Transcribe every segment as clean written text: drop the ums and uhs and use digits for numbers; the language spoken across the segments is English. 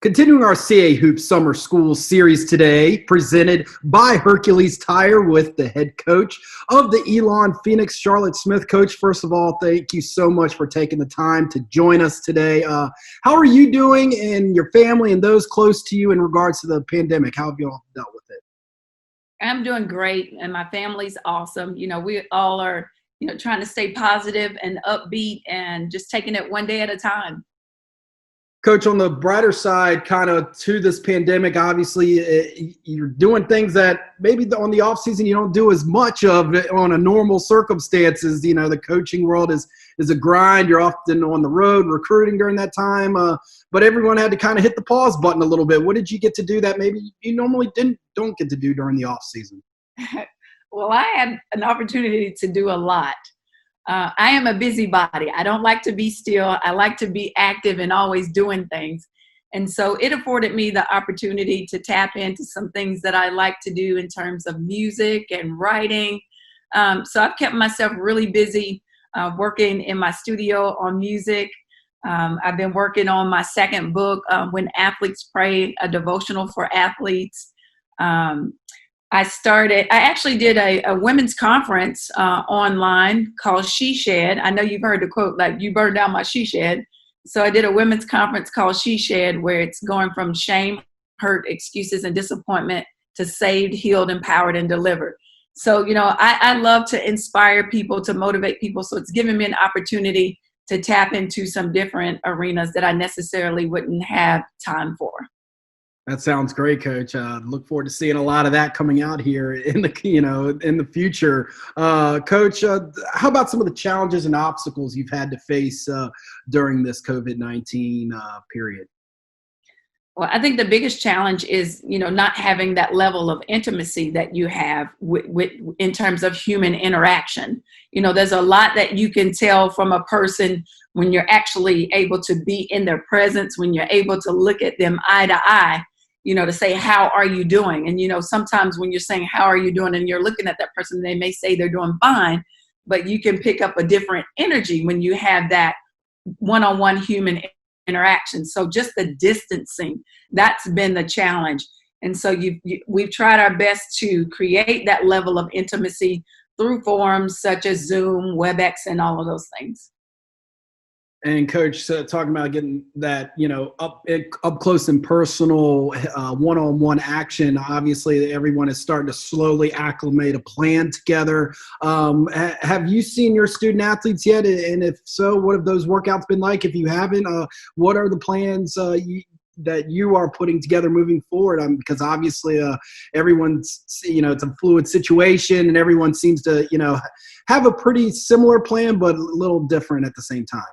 Continuing our CA Hoops Summer School series today, presented by Hercules Tire with the head coach of the Elon Phoenix, Charlotte Smith. Coach, first of all, thank you so much for taking the time to join us today. How are you doing and your family and those close to you in regards to the pandemic? How have you all dealt with it? I'm doing great, and my family's awesome. We all are, trying to stay positive and upbeat and just taking it one day at a time. Coach, on the brighter side, kind of to this pandemic, obviously you're doing things that maybe on the off season you don't do as much of it on a normal circumstances. The coaching world is a grind. You're often on the road recruiting during that time, but everyone had to kind of hit the pause button a little bit. What did you get to do that maybe you normally don't get to do during the off season? Well, I had an opportunity to do a lot. I am a busybody. I don't like to be still. I like to be active and always doing things. And so it afforded me the opportunity to tap into some things that I like to do in terms of music and writing. So I've kept myself really busy working in my studio on music. I've been working on my second book, When Athletes Pray, a devotional for athletes. I actually did a women's conference online called She Shed. I know you've heard the quote, like, you burned down my she shed. So I did a women's conference called She Shed, where it's going from shame, hurt, excuses, and disappointment to saved, healed, empowered, and delivered. So, I love to inspire people, to motivate people. So it's given me an opportunity to tap into some different arenas that I necessarily wouldn't have time for. That sounds great, Coach. Look forward to seeing a lot of that coming out here in the future. Coach, how about some of the challenges and obstacles you've had to face during this COVID-19 period? Well, I think the biggest challenge is, not having that level of intimacy that you have in terms of human interaction. There's a lot that you can tell from a person when you're actually able to be in their presence, when you're able to look at them eye to eye, to say, how are you doing? And, sometimes when you're saying, how are you doing? And you're looking at that person, they may say they're doing fine, but you can pick up a different energy when you have that one-on-one human interaction. So just the distancing, that's been the challenge. And so we've tried our best to create that level of intimacy through forums such as Zoom, WebEx, and all of those things. And Coach, talking about getting that, up close and personal, one-on-one action. Obviously, everyone is starting to slowly acclimate a plan together. Have you seen your student athletes yet? And if so, what have those workouts been like? If you haven't, what are the plans that you are putting together moving forward? Because obviously, everyone's, it's a fluid situation, and everyone seems to, have a pretty similar plan, but a little different at the same time.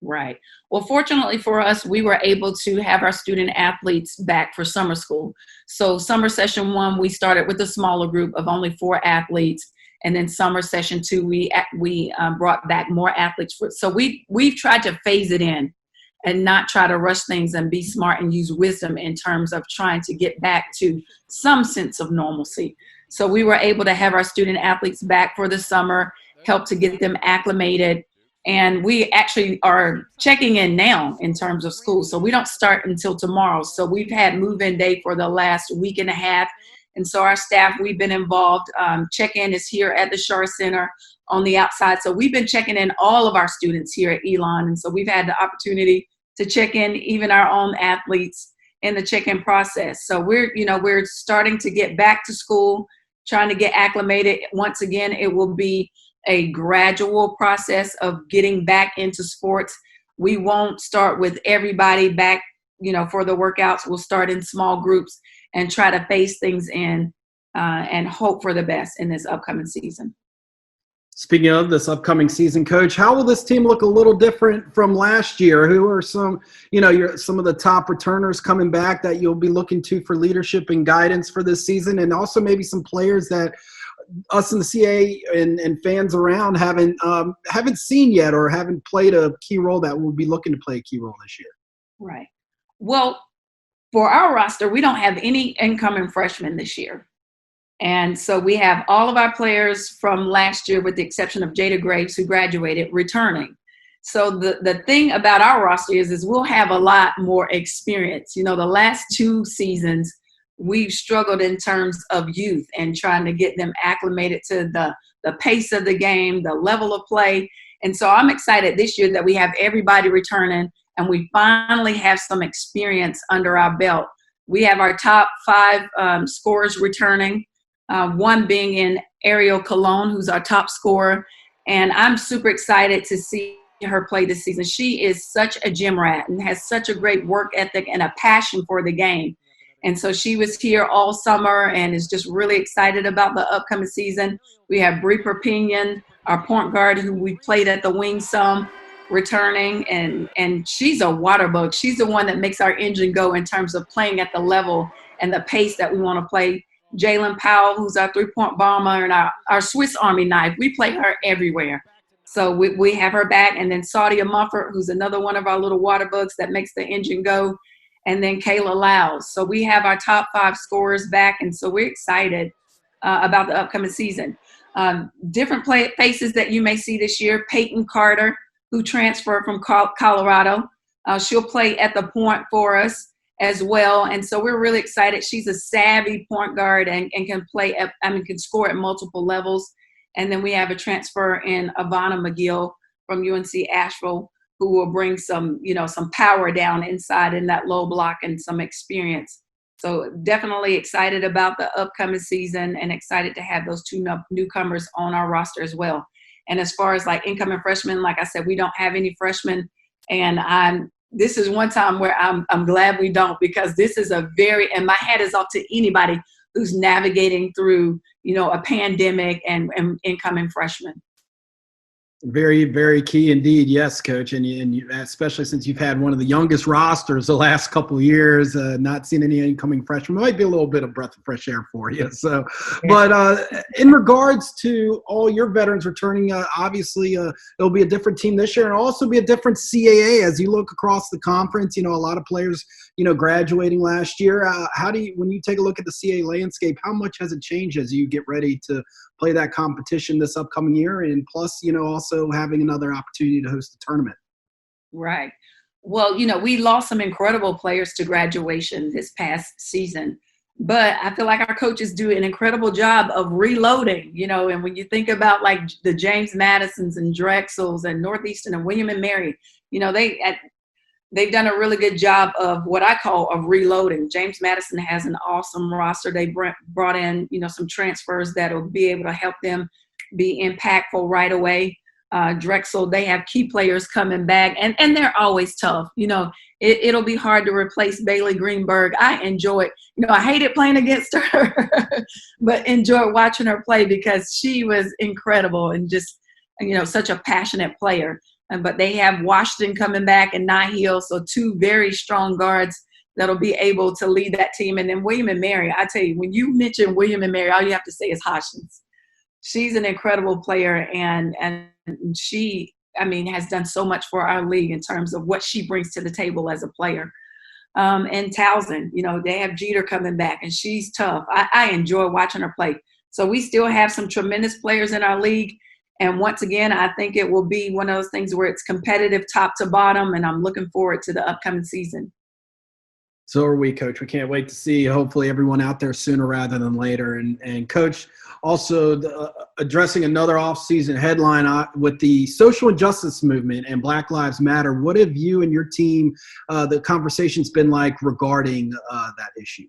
Right. Well, fortunately for us, we were able to have our student athletes back for summer school. So summer session 1, we started with a smaller group of only 4 athletes. And then summer session 2, we brought back more athletes. So we've tried to phase it in and not try to rush things, and be smart and use wisdom in terms of trying to get back to some sense of normalcy. So we were able to have our student athletes back for the summer, help to get them acclimated. And we actually are checking in now in terms of school. So we don't start until tomorrow. So we've had move-in day for the last week and a half. And so our staff, we've been involved. Check-in is here at the Shar Center on the outside. So we've been checking in all of our students here at Elon. And so we've had the opportunity to check in even our own athletes in the check-in process. So we're starting to get back to school, trying to get acclimated. Once again, it will be a gradual process of getting back into sports. We won't start with everybody back, for the workouts. We'll start in small groups and try to phase things in and hope for the best in this upcoming season. Speaking of this upcoming season, Coach, how will this team look a little different from last year? Who are some of the top returners coming back that you'll be looking to for leadership and guidance for this season? And also maybe some players that us in the CA and fans around haven't seen yet, or haven't played a key role that will be looking to play a key role this year. Right. Well, for our roster, we don't have any incoming freshmen this year. And so we have all of our players from last year, with the exception of Jada Graves, who graduated, returning. So the thing about our roster is we'll have a lot more experience. The last 2 seasons, we've struggled in terms of youth and trying to get them acclimated to the pace of the game, the level of play. And so I'm excited this year that we have everybody returning and we finally have some experience under our belt. We have our top 5 scorers returning, one being in Ariel Colon, who's our top scorer. And I'm super excited to see her play this season. She is such a gym rat and has such a great work ethic and a passion for the game. And so she was here all summer and is just really excited about the upcoming season. We have Brie Perpignan, our point guard, who we played at the wing some, returning, and she's a water bug. She's the one that makes our engine go in terms of playing at the level and the pace that we want to play. Jalen Powell, who's our 3-point bomber and our Swiss Army knife. We play her everywhere. So we have her back. And then Saudia Mufford, who's another one of our little water bugs that makes the engine go. And then Kayla Lyles. So we have our top 5 scorers back. And so we're excited about the upcoming season. Different faces that you may see this year. Peyton Carter, who transferred from Colorado. She'll play at the point for us as well. And so we're really excited. She's a savvy point guard and can can score at multiple levels. And then we have a transfer in Ivana McGill from UNC Asheville, who will bring some power down inside in that low block and some experience. So definitely excited about the upcoming season and excited to have those 2 newcomers on our roster as well. And as far as like incoming freshmen, like I said, we don't have any freshmen. And this is one time where I'm glad we don't, because this is and my hat is off to anybody who's navigating through, a pandemic and incoming freshmen. Very, very key indeed. Yes, Coach. And you, especially since you've had one of the youngest rosters the last couple of years, not seen any incoming freshmen, might be a little bit of breath of fresh air for you. So, but in regards to all your veterans returning, obviously it'll be a different team this year and also be a different CAA as you look across the conference. A lot of players, graduating last year. When you take a look at the CAA landscape, how much has it changed as you get ready to play that competition this upcoming year, and plus, also having another opportunity to host a tournament? Right. Well, we lost some incredible players to graduation this past season, but I feel like our coaches do an incredible job of reloading, and when you think about like the James Madisons and Drexels and Northeastern and William and Mary, they've done a really good job of what I call of reloading. James Madison has an awesome roster. They brought in, some transfers that will be able to help them be impactful right away. Drexel, they have key players coming back, and they're always tough. It'll be hard to replace Bailey Greenberg. I enjoy it. I hated playing against her, but enjoyed watching her play because she was incredible and just, such a passionate player. But they have Washington coming back and Nihil, so 2 very strong guards that'll be able to lead that team. And then William and Mary, I tell you, when you mention William and Mary, all you have to say is Hodgins. She's an incredible player, and she, has done so much for our league in terms of what she brings to the table as a player. And Townsend, they have Jeter coming back, and she's tough. I enjoy watching her play. So we still have some tremendous players in our league. And once again, I think it will be one of those things where it's competitive top to bottom, and I'm looking forward to the upcoming season. So are we, Coach. We can't wait to see hopefully everyone out there sooner rather than later. And Coach, also addressing another off-season headline with the social injustice movement and Black Lives Matter. What have you and your team, the conversation's been like regarding that issue?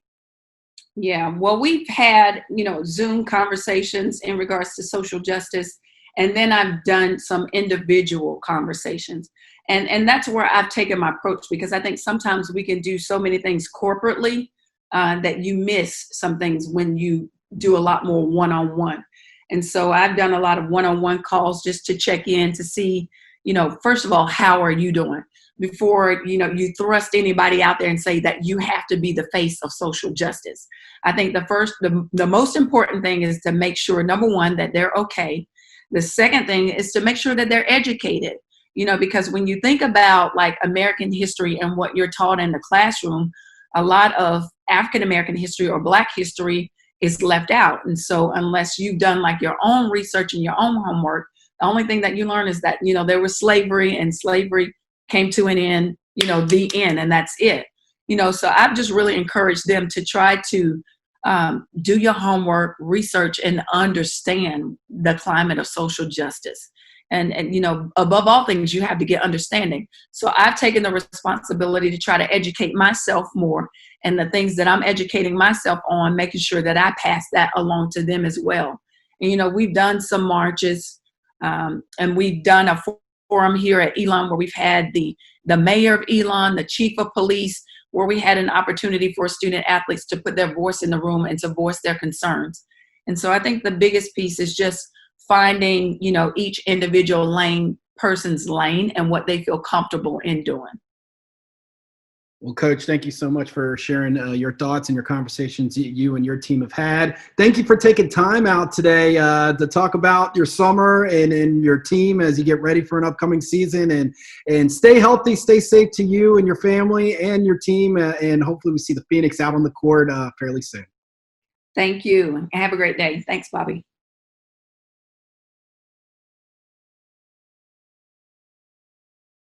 Yeah, well, we've had, Zoom conversations in regards to social justice. And then I've done some individual conversations. And that's where I've taken my approach, because I think sometimes we can do so many things corporately that you miss some things when you do a lot more one-on-one. And so I've done a lot of one-on-one calls just to check in to see, first of all, how are you doing? Before, you thrust anybody out there and say that you have to be the face of social justice. I think the most important thing is to make sure, number one, that they're okay. The second thing is to make sure that they're educated, because when you think about like American history and what you're taught in the classroom, a lot of African American history or Black history is left out. And so unless you've done like your own research and your own homework, The only thing that you learn is that, there was slavery, and slavery came to an end, the end, and that's it. So I've just really encouraged them to try to do your homework, research, and understand the climate of social justice. And above all things, you have to get understanding. So I've taken the responsibility to try to educate myself more, and the things that I'm educating myself on, making sure that I pass that along to them as well. And, we've done some marches, and we've done a forum here at Elon where we've had the mayor of Elon, the chief of police, where we had an opportunity for student athletes to put their voice in the room and to voice their concerns. And so I think the biggest piece is just finding, each individual person's lane and what they feel comfortable in doing. Well, Coach, thank you so much for sharing your thoughts and your conversations you and your team have had. Thank you for taking time out today to talk about your summer and your team as you get ready for an upcoming season. And stay healthy, stay safe to you and your family and your team. And hopefully we see the Phoenix out on the court fairly soon. Thank you. Have a great day. Thanks, Bobby.